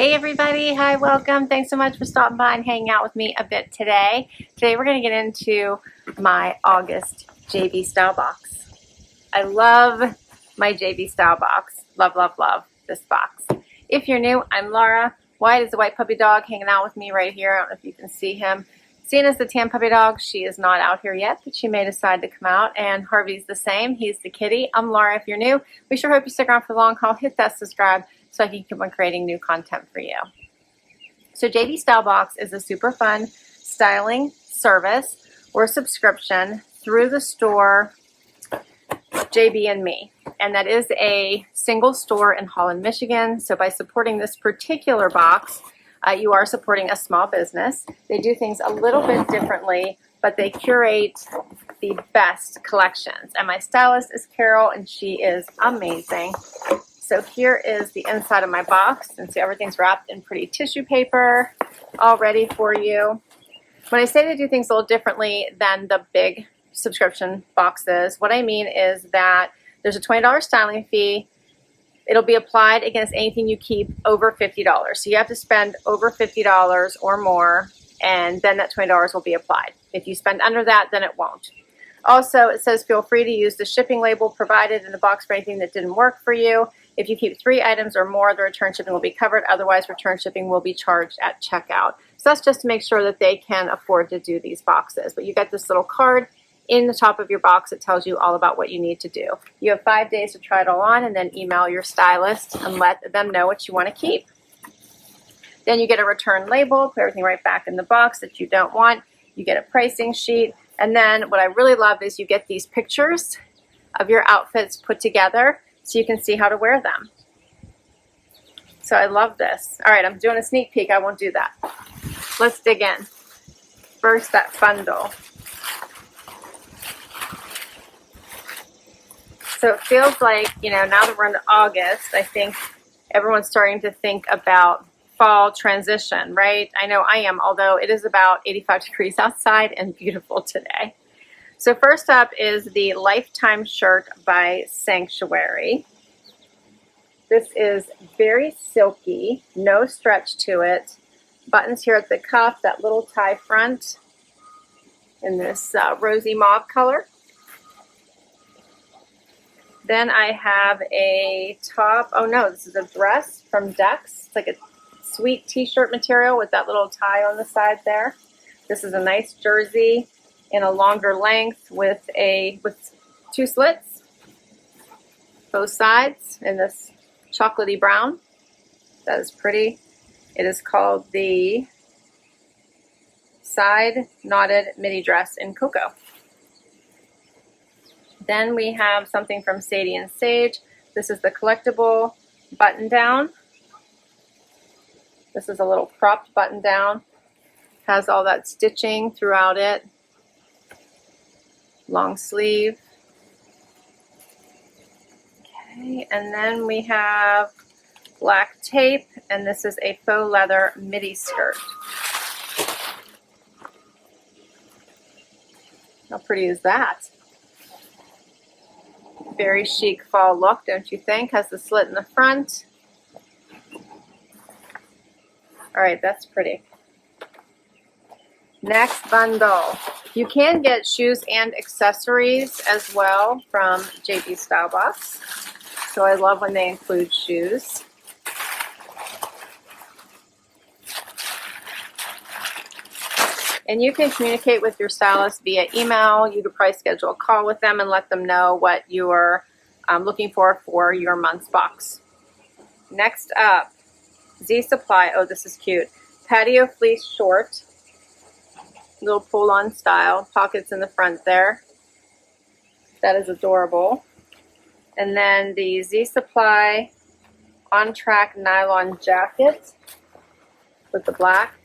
Hey everybody, hi, welcome. Thanks so much for stopping by and hanging out with me a bit today. Today we're going to get into my August JB Stylebox. I love my JB Stylebox. Love, love, love this box. If you're new, I'm Laura. Wyatt is the white puppy dog hanging out with me right here. I don't know if you can see him. Sienna's the tan puppy dog. She is not out here yet, but she may decide to come out. And Harvey's the same. He's the kitty. I'm Laura. If you're new, we sure hope you stick around for the long haul. Hit that subscribe so I can keep on creating new content for you. So JB Stylebox is a super fun styling service or subscription through the store JB and Me. And that is a single store in Holland, Michigan. So by supporting this particular box, you are supporting a small business. They do things a little bit differently, but they curate the best collections. And my stylist is Carol, and she is amazing. So here is the inside of my box, and see everything's wrapped in pretty tissue paper, all ready for you. When I say they do things a little differently than the big subscription boxes, what I mean is that there's a $20 styling fee. It'll be applied against anything you keep over $50. So you have to spend over $50 or more, and then that $20 will be applied. If you spend under that, then it won't. Also, it says feel free to use the shipping label provided in the box for anything that didn't work for you. If you keep 3 items or more, the return shipping will be covered. Otherwise, return shipping will be charged at checkout. So that's just to make sure that they can afford to do these boxes. But you get this little card in the top of your box that tells you all about what you need to do. You have 5 days to try it all on, and then email your stylist and let them know what you want to keep. Then you get a return label, put everything right back in the box that you don't want. You get a pricing sheet. And then what I really love is you get these pictures of your outfits put together so you can see how to wear them. So I love this. All right, I'm doing a sneak peek. I won't do that. Let's dig in. First, that bundle. So it feels like, now that we're into August, I think everyone's starting to think about fall transition, right? I know I am, although it is about 85 degrees outside and beautiful today. So first up is the Lifetime shirt by Sanctuary. This is very silky, no stretch to it. Buttons here at the cuff, that little tie front in this rosy mauve color. Then I have a top, oh no, this is a dress from Dex. It's like a sweet t-shirt material with that little tie on the side there. This is a nice jersey in a longer length with 2 slits, both sides, in this chocolatey brown. That is pretty. It is called the Side Knotted Midi Dress in Cocoa. Then we have something from Sadie and Sage. This is the Collectible button down. This is a little cropped button down. Has all that stitching throughout it. Long sleeve. Okay, and then we have black tape, and this is a faux leather midi skirt. How pretty is that? Very chic fall look, don't you think? Has the slit in the front. All right, that's pretty. Next bundle. You can get shoes and accessories as well from JB Stylebox. So I love when they include shoes. And you can communicate with your stylist via email. You could probably schedule a call with them and let them know what you're looking for your month's box. Next up, Z Supply. Oh, this is cute. Patio fleece short. Little pull-on style. Pockets in the front there. That is adorable. And then the Z Supply on-track nylon jacket with the black.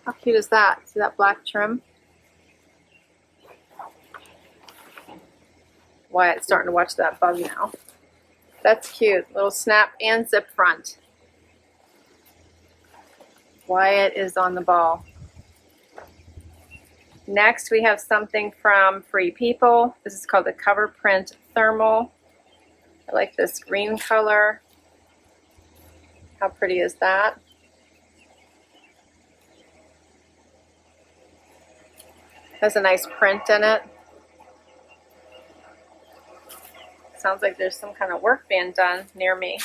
How cute is that? See that black trim? Wyatt's starting to watch that bug now. That's cute. Little snap and zip front. Wyatt is on the ball. Next, we have something from Free People. This is called the Cover Print Thermal. I like this green color. How pretty is that? Has a nice print in it. Sounds like there's some kind of work being done near me.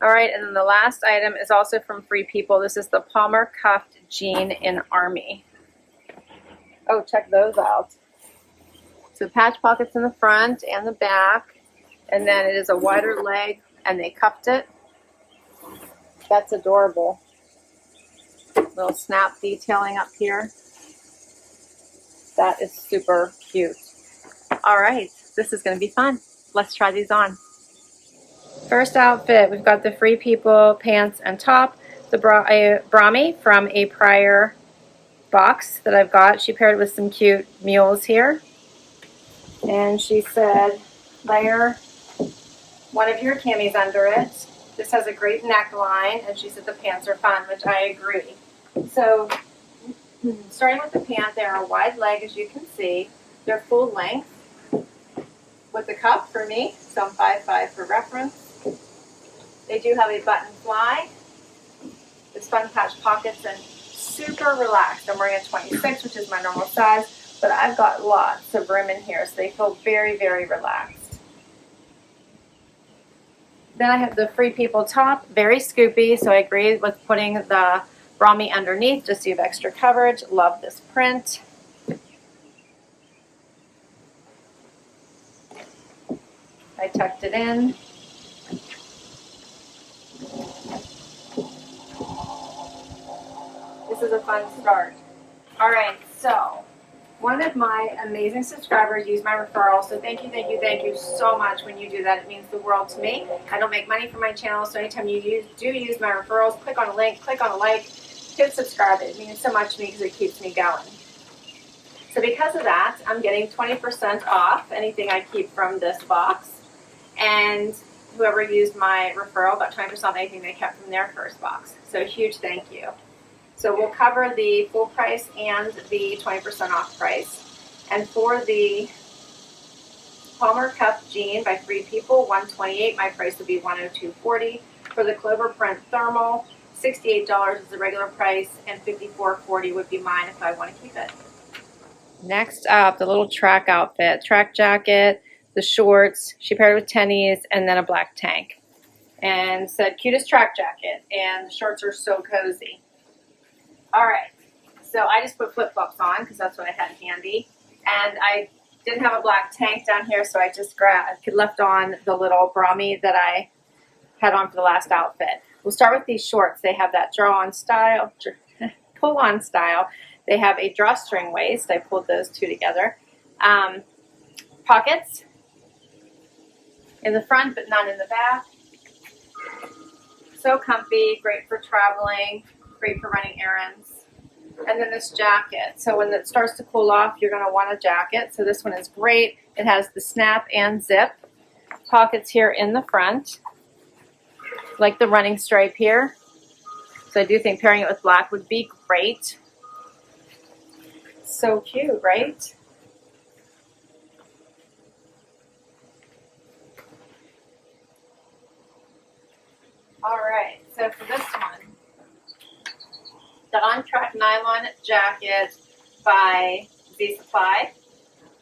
All right, and then the last item is also from Free People. This is the Palmer Cuffed Jean in Army. Oh, check those out. So patch pockets in the front and the back, and then it is a wider leg, and they cuffed it. That's adorable. Little snap detailing up here. That is super cute. All right, this is going to be fun. Let's try these on. First outfit, we've got the Free People pants and top, the Brahmi from a prior box that I've got. She paired it with some cute mules here. And she said, layer one of your camis under it. This has a great neckline, and she said the pants are fun, which I agree. So, starting with the pant, they're a wide leg, as you can see. They're full length with the cuff for me, so I'm 5'5" for reference. They do have a button fly, the fun patch pockets, and super relaxed. I'm wearing a 26, which is my normal size, but I've got lots of room in here, so they feel very, very relaxed. Then I have the Free People top, very scoopy, so I agree with putting the Brahmi underneath just so you have extra coverage. Love this print. I tucked it in. This is a fun start. All right, so one of my amazing subscribers used my referral, so thank you so much when you do that. It means the world to me. I don't make money from my channel, so anytime you do use my referrals, click on a link, click on a like, hit subscribe. It means so much to me because it keeps me going. So because of that, I'm getting 20% off anything I keep from this box. And whoever used my referral got 20% off anything they kept from their first box. So a huge thank you. So we'll cover the full price and the 20% off price. And for the Palmer Cuff Jean by Free People, $128. My price would be $102.40. For the Clover print thermal, $68 is the regular price, and $54.40 would be mine if I want to keep it. Next up, the little track outfit, track jacket, the shorts. She paired it with tennies and then a black tank. And said cutest track jacket, and the shorts are so cozy. All right, so I just put flip-flops on because that's what I had handy. And I didn't have a black tank down here, so I just left on the little Brahmi that I had on for the last outfit. We'll start with these shorts. They have that draw-on style, pull-on style. They have a drawstring waist. I pulled those two together. Pockets in the front, but none in the back. So comfy, great for traveling, great for running errands. And then this jacket. So when it starts to cool off, you're going to want a jacket. So this one is great. It has the snap and zip. Pockets here in the front, like the running stripe here. So I do think pairing it with black would be great. So cute, right? All right, so for this one, the on-track nylon jacket by Z Supply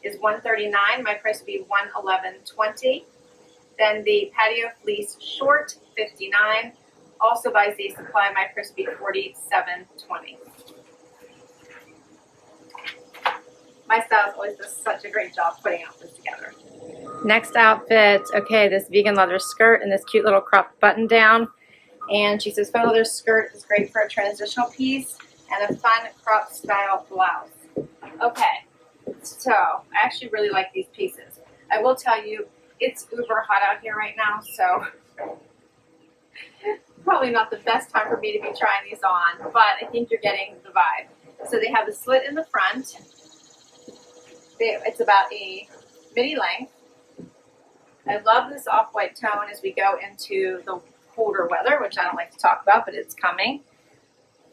is $139. My price would be $111.20. Then the Patio Fleece short, $59. Also by Z Supply, my price would be $47.20. My stylist always does such a great job putting outfits together. Next outfit, okay, this vegan leather skirt and this cute little cropped button down. And she says faux leather skirt is great for a transitional piece and a fun crop style blouse. Okay, so I actually really like these pieces. I will tell you, it's uber hot out here right now, so probably not the best time for me to be trying these on, but I think you're getting the vibe. So they have a slit in the front. It's about a midi length. I love this off-white tone as we go into the colder weather, which I don't like to talk about, but it's coming.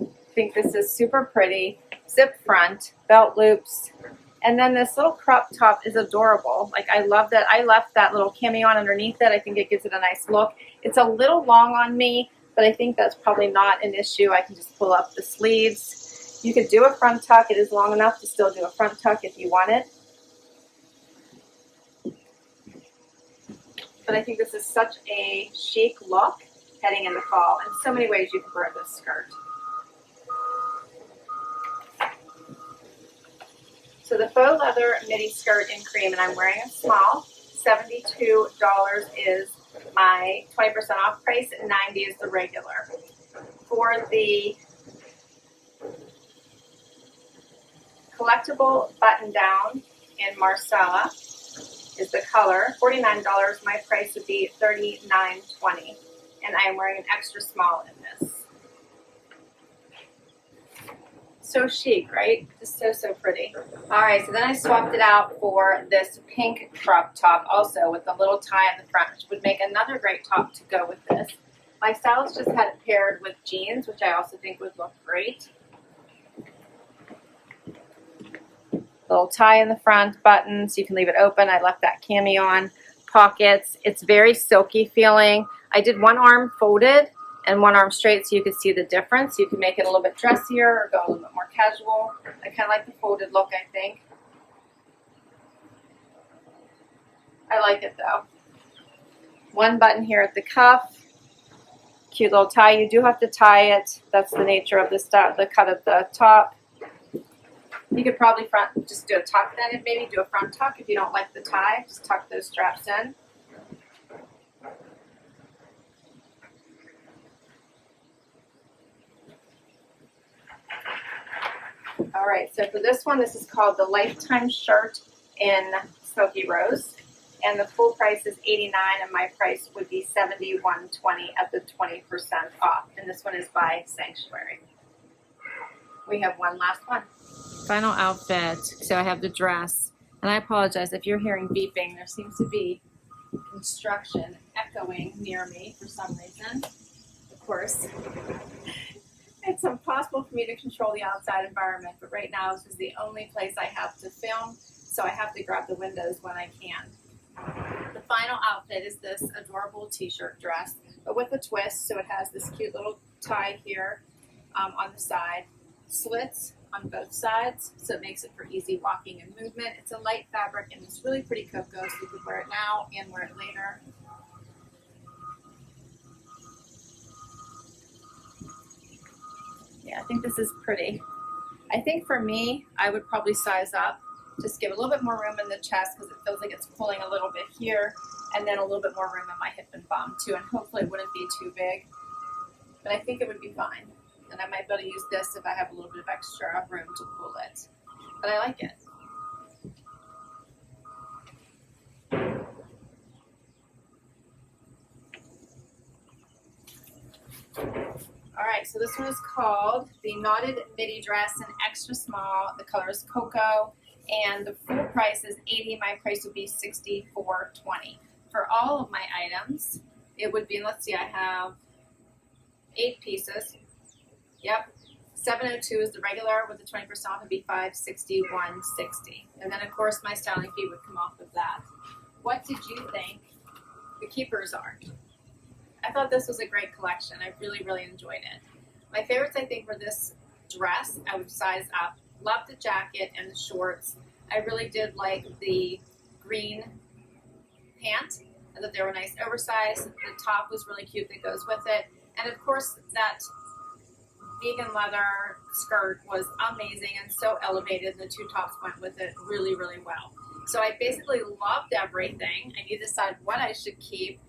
I think this is super pretty. Zip front, belt loops, and then this little crop top is adorable. Like, I love that. I left that little cami on underneath it. I think it gives it a nice look. It's a little long on me, but I think that's probably not an issue. I can just pull up the sleeves. You could do a front tuck. It is long enough to still do a front tuck if you wanted. But I think this is such a chic look heading into fall. In so many ways you can wear this skirt. So the faux leather midi skirt in cream, and I'm wearing a small. $72 is my 20% off price, and $90 is the regular. For the collectible button down in Marcella is the color. $49, my price would be $39.20, and I am wearing an extra small in this. So chic, right? Just so pretty. All right, so then I swapped it out for this pink crop top also with the little tie in the front, which would make another great top to go with this. My stylist just had it paired with jeans, which I also think would look great. Little tie in the front, buttons, you can leave it open. I left that cami on. Pockets, it's very silky feeling. I did one arm folded and one arm straight so you could see the difference. You can make it a little bit dressier or go a little bit more casual. I kind of like the folded look, I think. I like it though. One button here at the cuff. Cute little tie. You do have to tie it. That's the nature of the cut of the top. You could probably just do a tuck then, and maybe do a front tuck if you don't like the tie. Just tuck those straps in. All right, so for this one, this is called the Lifetime Shirt in Smoky Rose, and the full price is $89, and my price would be $71.20 at the 20% off. And this one is by Sanctuary. We have one last one. Final outfit. So I have the dress, and I apologize if you're hearing beeping. There seems to be construction echoing near me for some reason. Of course, it's impossible for me to control the outside environment, but right now this is the only place I have to film, so I have to grab the windows when I can. The final outfit is this adorable t-shirt dress, but with a twist, so it has this cute little tie here on the side, slits on both sides, so it makes it for easy walking and movement. It's a light fabric, and it's really pretty cocoa, so you could wear it now and wear it later. Yeah, I think this is pretty. I think for me, I would probably size up, just give a little bit more room in the chest because it feels like it's pulling a little bit here, and then a little bit more room in my hip and bum too, and hopefully it wouldn't be too big, but I think it would be fine. And I might be able to use this if I have a little bit of extra room to pull it, but I like it. All right, so this one is called the Knotted Midi Dress in Extra Small. The color is Cocoa, and the full price is $80. My price would be $64.20. For all of my items, it would be, let's see, I have 8 pieces. Yep, $702 is the regular. With the 20% off, it'd be $561.60. And then, of course, my styling fee would come off of that. What did you think the keepers are? I thought this was a great collection. I really, really enjoyed it. My favorites, I think, were this dress. I would size up. Love the jacket and the shorts. I really did like the green pant. I thought they were nice, oversized. The top was really cute that goes with it. And, of course, that vegan leather skirt was amazing and so elevated. The 2 tops went with it really, really well. So I basically loved everything. I need to decide what I should keep.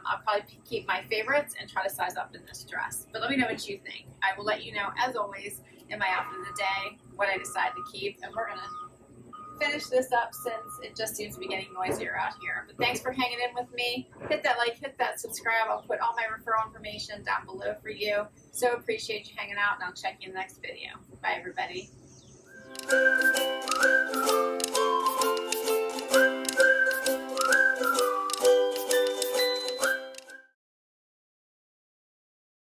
I'll probably keep my favorites and try to size up in this dress. But let me know what you think. I will let you know, as always, in my outfit of the day, what I decide to keep. And we're going to finish this up since it just seems to be getting noisier out here. But thanks for hanging in with me. Hit that like, hit that subscribe. I'll put all my referral information down below for you. So appreciate you hanging out, and I'll check you in the next video. Bye, everybody.